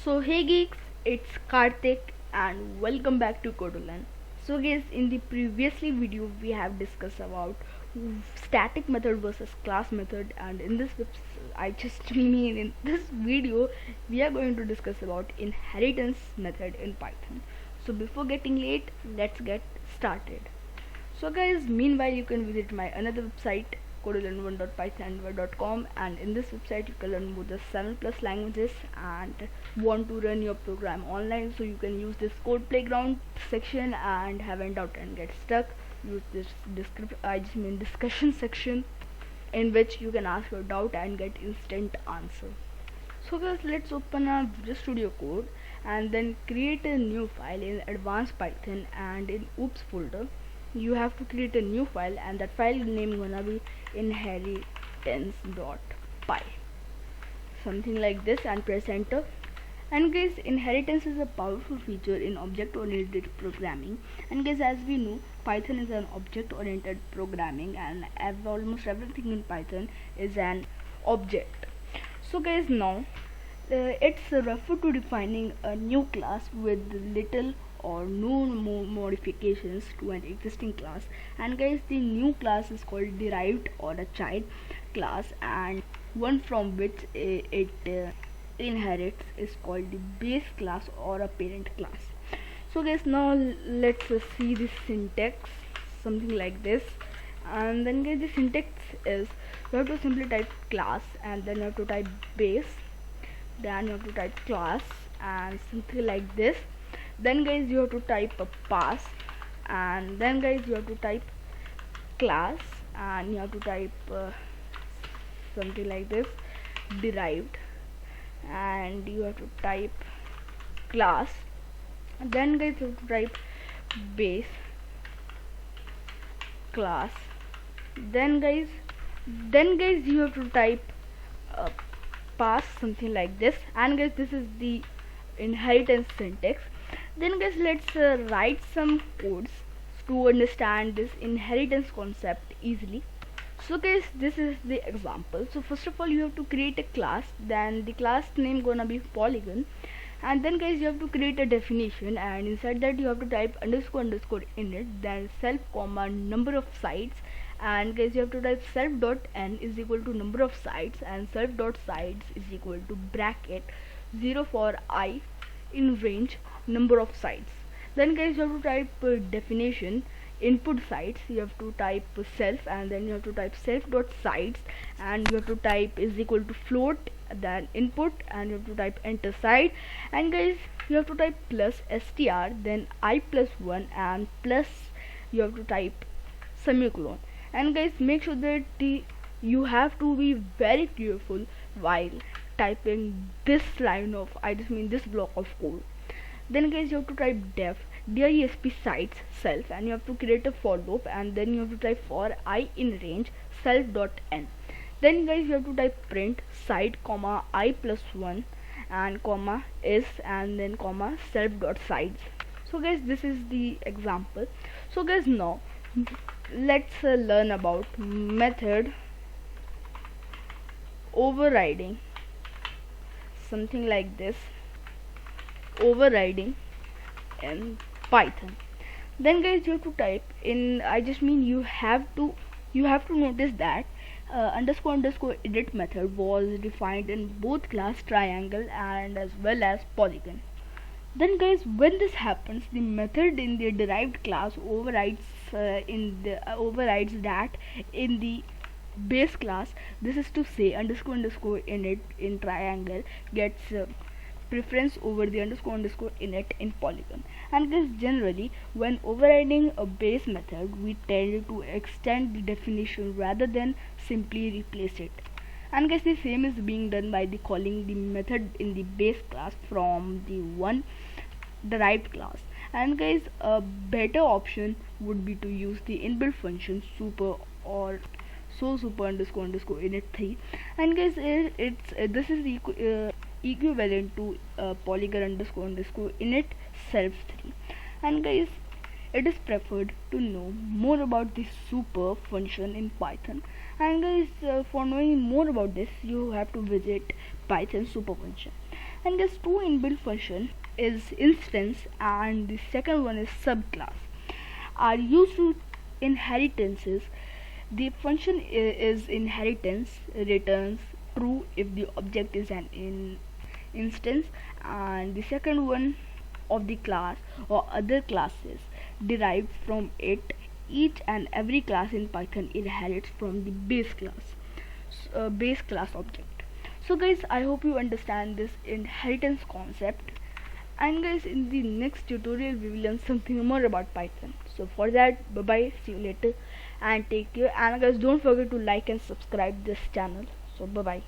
So hey geeks, it's Karthik and welcome back to Kodulan. So guys, in the previously video we have discussed about static method versus class method, and in this in this video we are going to discuss about inheritance method in Python. So before getting late, let's get started. So guys, meanwhile you can visit my another website codelearn1.pythonware.com, and in this website you can learn more the 7 plus languages and want to run your program online, so you can use this code playground section and have a doubt and get stuck. Use this discussion section in which you can ask your doubt and get instant answer. So guys, let's open our Visual Studio Code and then create a new file in advanced Python, and in oops folder you have to create a new file, and that file name gonna be inheritance.py, something like this, and press enter. And guys, inheritance is a powerful feature in object oriented programming, and guys, as we know, Python is an object oriented programming, and almost everything in Python is an object. So guys, now it's referred to defining a new class with little or no more modifications to an existing class. And guys, the new class is called derived or a child class, and one from which it inherits is called the base class or a parent class. So guys, now let's see the syntax, something like this. And then guys, the syntax is you have to simply type class, and then you have to type base, then you have to type class, and something like this. Then guys, you have to type a pass, and then guys, you have to type class, and you have to type something like this, derived, and you have to type class. And then guys, you have to type base class. Then guys, you have to type pass, something like this. And guys, this is the inheritance syntax. Then guys, let's write some codes to understand this inheritance concept easily. So guys, this is the example. So first of all, you have to create a class, then the class name gonna be polygon, and then guys, you have to create a definition, and inside that you have to type underscore init, then self comma number of sides, and guys, you have to type self dot n is equal to number of sides, and self dot sides is equal to bracket 0 for I in range number of sides. Then guys, you have to type definition input sides, you have to type self, and then you have to type self dot sides, and you have to type is equal to float, then input, and you have to type enter side. And guys, you have to type plus str, then I plus 1, and plus you have to type semicolon. And guys, make sure that you have to be very careful while typing this line of this block of code. Then guys, you have to type def disp sides self, and you have to create a for loop, and then you have to type for I in range self dot n. Then guys, you have to type print side comma I plus 1 and comma is, and then comma self dot sides. So guys, this is the example. So guys, now let's learn about method overriding, something like this, overriding in Python. Then guys, you have to type in you have to notice that underscore edit method was defined in both class triangle and as well as polygon. Then guys, when this happens, the method in the derived class overrides that in the base class. This is to say, underscore init in triangle gets preference over the underscore init in polygon. And guys, generally when overriding a base method, we tend to extend the definition rather than simply replace it. And guys, the same is being done by the calling the method in the base class from the one derived class. And guys, a better option would be to use the inbuilt function super or super underscore init 3. And guys, this is equivalent to polygon underscore init self 3. And guys, it is preferred to know more about the super function in Python. And guys, for knowing more about this, you have to visit Python super function. And guys, two inbuilt function is instance and the second one is subclass are used to inheritances. The function is inheritance returns true if the object is an instance, and the second one of the class or other classes derived from it. Each and every class in Python inherits from the base class object. So guys, I hope you understand this inheritance concept, and guys, in the next tutorial we will learn something more about Python. So for that, bye bye, see you later and take care. And guys, don't forget to like and subscribe this channel. So bye bye.